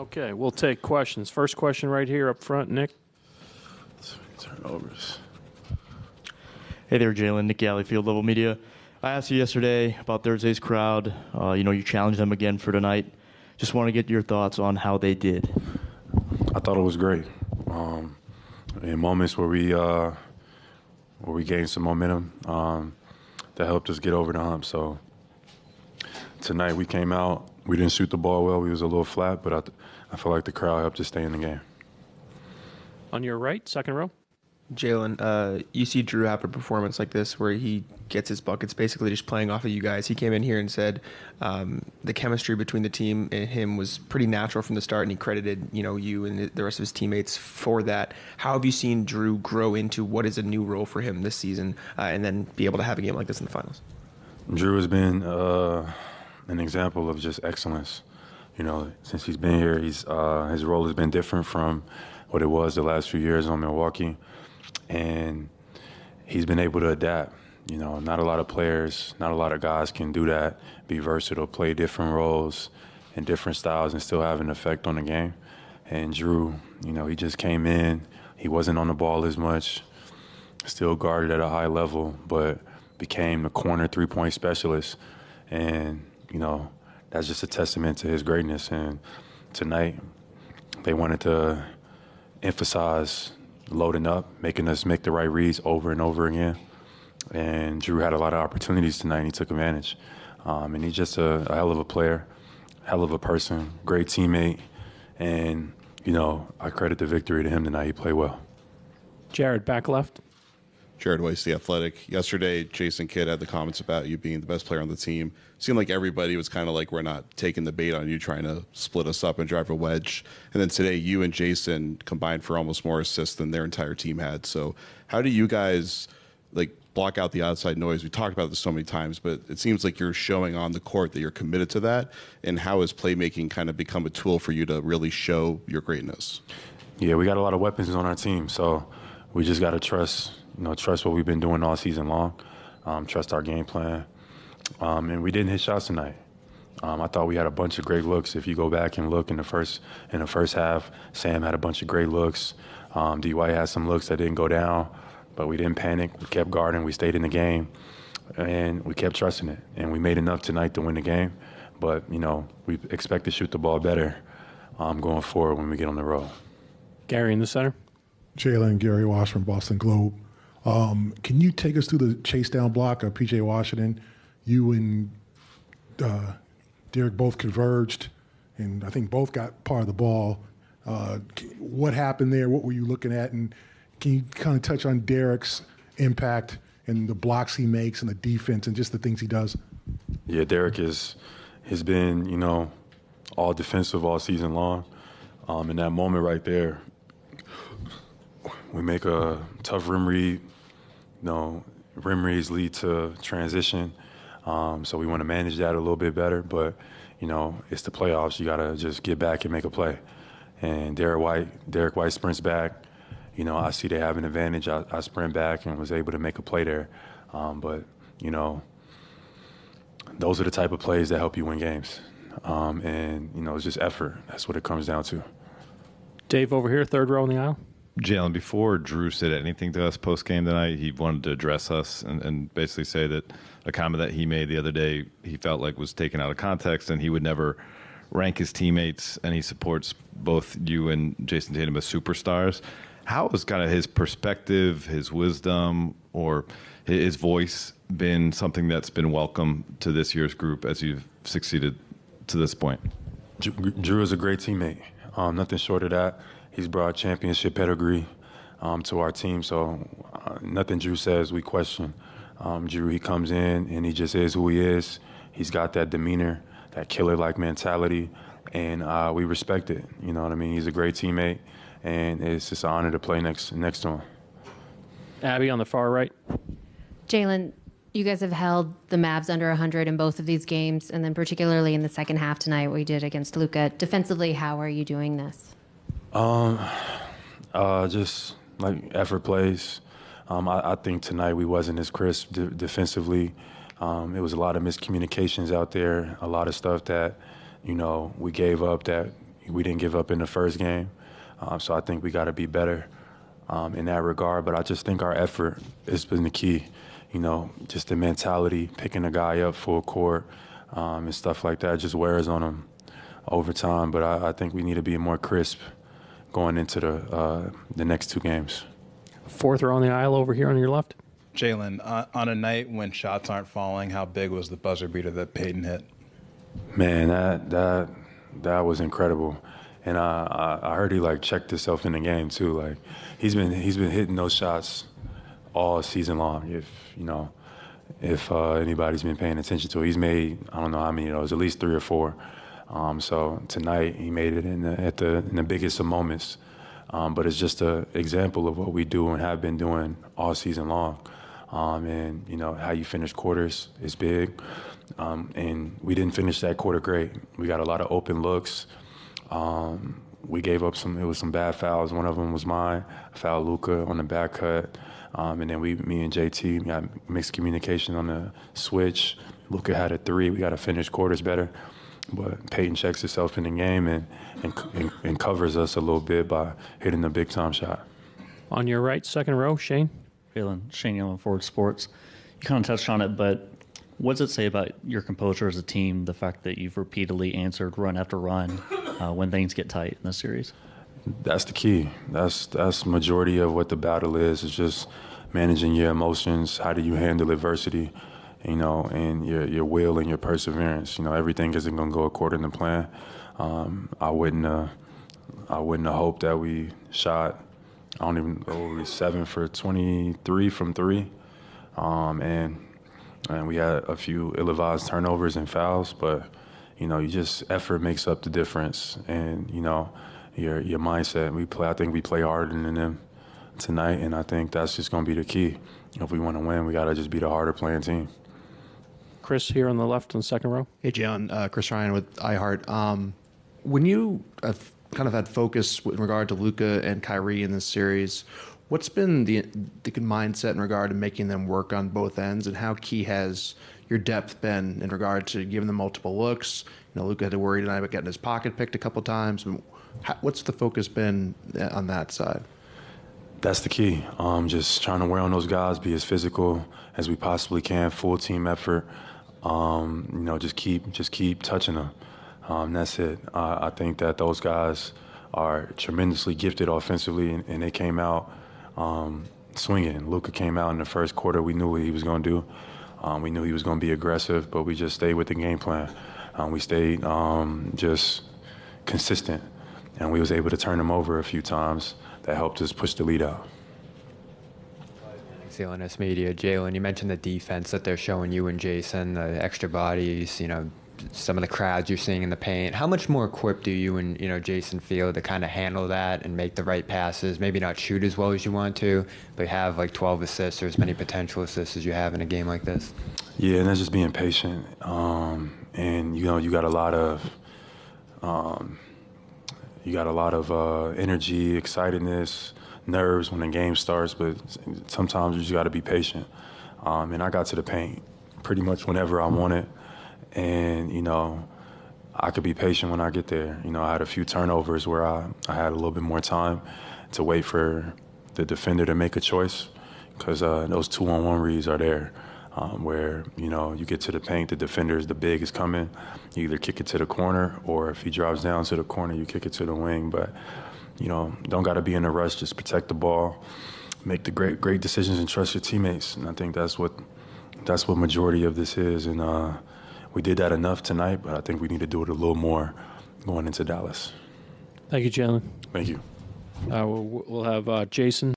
Okay, we'll take questions. First question right here up front, Nick. Turnovers. Hey there, Jaylen. Nick Galley, Field Level Media. I asked you yesterday about Thursday's crowd. You challenged them again for tonight. Just want to get your thoughts on how they did. I thought it was great. In moments where we gained some momentum, that helped us get over the hump. So tonight we came out. We didn't shoot the ball well. We was a little flat, but I feel like the crowd helped us stay in the game. On your right, second row. Jaylen, you see Jrue have a performance like this where he gets his buckets basically just playing off of you guys. He came in here and said the chemistry between the team and him was pretty natural from the start, and he credited you and the rest of his teammates for that. How have you seen Jrue grow into what is a new role for him this season and then be able to have a game like this in the finals? Jrue has been an example of just excellence. Since he's been here, his role has been different from what it was the last few years on Milwaukee. And he's been able to adapt. Not a lot of players, not a lot of guys can do that, be versatile, play different roles and different styles and still have an effect on the game. And Jrue, he just came in. He wasn't on the ball as much, still guarded at a high level, but became the corner three-point specialist. And, that's just a testament to his greatness. And tonight they wanted to emphasize loading up, making us make the right reads over and over again. And Jrue had a lot of opportunities tonight, and he took advantage. And he's just a hell of a player, hell of a person, great teammate. And, I credit the victory to him tonight. He played well. Jared, back left. Jared Weiss, The Athletic. Yesterday, Jason Kidd had the comments about you being the best player on the team. Seemed like everybody was kind of like, we're not taking the bait on you trying to split us up and drive a wedge. And then today, you and Jason combined for almost more assists than their entire team had. So how do you guys block out the outside noise? We talked about this so many times, but it seems like you're showing on the court that you're committed to that. And how has playmaking kind of become a tool for you to really show your greatness? Yeah, we got a lot of weapons on our team, so we just got to trust what we've been doing all season long, trust our game plan. And we didn't hit shots tonight. I thought we had a bunch of great looks. If you go back and look in the first half, Sam had a bunch of great looks. D-White had some looks that didn't go down, but we didn't panic. We kept guarding. We stayed in the game, and we kept trusting it. And we made enough tonight to win the game. But, we expect to shoot the ball better going forward when we get on the road. Gary in the center. Jaylen, Gary Wash from Boston Globe. Can you take us through the chase down block of P.J. Washington? You and Derek both converged, and I think both got part of the ball. What happened there? What were you looking at? And can you kind of touch on Derek's impact and the blocks he makes and the defense and just the things he does? Yeah, Derek has been, all defensive all season long. In that moment right there, we make a tough rim read. Rim reads lead to transition. So we want to manage that a little bit better. But, it's the playoffs. You got to just get back and make a play. And Derek White sprints back. I see they have an advantage. I sprint back and was able to make a play there. But, those are the type of plays that help you win games. And, it's just effort. That's what it comes down to. Dave over here, third row in the aisle. Jaylen, before Jrue said anything to us post-game tonight, he wanted to address us and basically say that a comment that he made the other day he felt like was taken out of context, and he would never rank his teammates, and he supports both you and Jason Tatum as superstars. How has kind of his perspective, his wisdom, or his voice been something that's been welcome to this year's group as you've succeeded to this point? Jrue is a great teammate. Nothing short of that. He's brought championship pedigree to our team, so nothing Jrue says we question. Jrue, he comes in and he just is who he is. He's got that demeanor, that killer-like mentality, and we respect it. You know what I mean? He's a great teammate, and it's just an honor to play next to him. Abby on the far right. Jaylen, you guys have held the Mavs under 100 in both of these games, and then particularly in the second half tonight, what you did against Luka. Defensively, how are you doing this? Just like effort plays. I think tonight we wasn't as crisp defensively. It was a lot of miscommunications out there, a lot of stuff that, we gave up that, we didn't give up in the first game. So I think we got to be better in that regard. But I just think our effort has been the key. You know, just the mentality, picking a guy up full court and stuff like that just wears on him over time. But I think we need to be more crisp going into the next 2 games. Fourth row on the aisle over here on your left. Jaylen, on a night when shots aren't falling, how big was the buzzer beater that Peyton hit? Man, that was incredible. And I heard he like checked himself in the game too. Like he's been hitting those shots all season long. If anybody's been paying attention to it, he's made I don't know how many of those, at least 3 or 4. So tonight he made it in the biggest of moments. But it's just an example of what we do and have been doing all season long. And how you finish quarters is big. And we didn't finish that quarter great. We got a lot of open looks. We gave up some bad fouls. One of them was mine. I fouled Luka on the back cut. And then me and JT got mixed communication on the switch. Luka had a 3. We got to finish quarters better. But Peyton checks himself in the game and covers us a little bit by hitting the big-time shot. On your right, second row, Shane. Shane Young, Forward Sports. You kind of touched on it, but what does it say about your composure as a team, the fact that you've repeatedly answered run after run when things get tight in the series? That's the key. That's majority of what the battle is just managing your emotions. How do you handle adversity, and your will and your perseverance. Everything isn't going to go according to plan. I wouldn't have hoped that we shot, 7 for 23 from 3. And we had a few ill-advised turnovers and fouls, but, effort makes up the difference. And, your mindset. I think we play harder than them tonight, and I think that's just going to be the key. If we want to win, we got to just be the harder playing team. Chris here on the left on the second row. Hey, John. Chris Ryan with iHeart. When you have kind of had focus with regard to Luka and Kyrie in this series, what's been the good mindset in regard to making them work on both ends, and how key has your depth been in regard to giving them multiple looks? Luka had to worry tonight about getting his pocket picked a couple times. What's the focus been on that side? That's the key. Just trying to wear on those guys, be as physical as we possibly can, full team effort. Just keep touching them. That's it. I think that those guys are tremendously gifted offensively, and they came out swinging. Luka came out in the first quarter. We knew what he was going to do. We knew he was going to be aggressive, but we just stayed with the game plan. We stayed just consistent, and we was able to turn him over a few times. That helped us push the lead out. CLNS Media. Jaylen, you mentioned the defense that they're showing you and Jason, the extra bodies, some of the crowds you're seeing in the paint. How much more equipped do you and Jason feel to kind of handle that and make the right passes? Maybe not shoot as well as you want to, but have like 12 assists or as many potential assists as you have in a game like this. Yeah, and that's just being patient. And you got a lot of energy, excitedness, nerves when the game starts, but sometimes you just got to be patient. And I got to the paint pretty much whenever I wanted. And, I could be patient when I get there. I had a few turnovers where I had a little bit more time to wait for the defender to make a choice, because those 2-on-1 reads are there where, you get to the paint, the big is coming. You either kick it to the corner, or if he drops down to the corner, you kick it to the wing. But, don't got to be in a rush. Just protect the ball, make the great decisions, and trust your teammates. And I think that's what majority of this is. And we did that enough tonight, but I think we need to do it a little more going into Dallas. Thank you, Jaylen. Thank you. We'll have Jason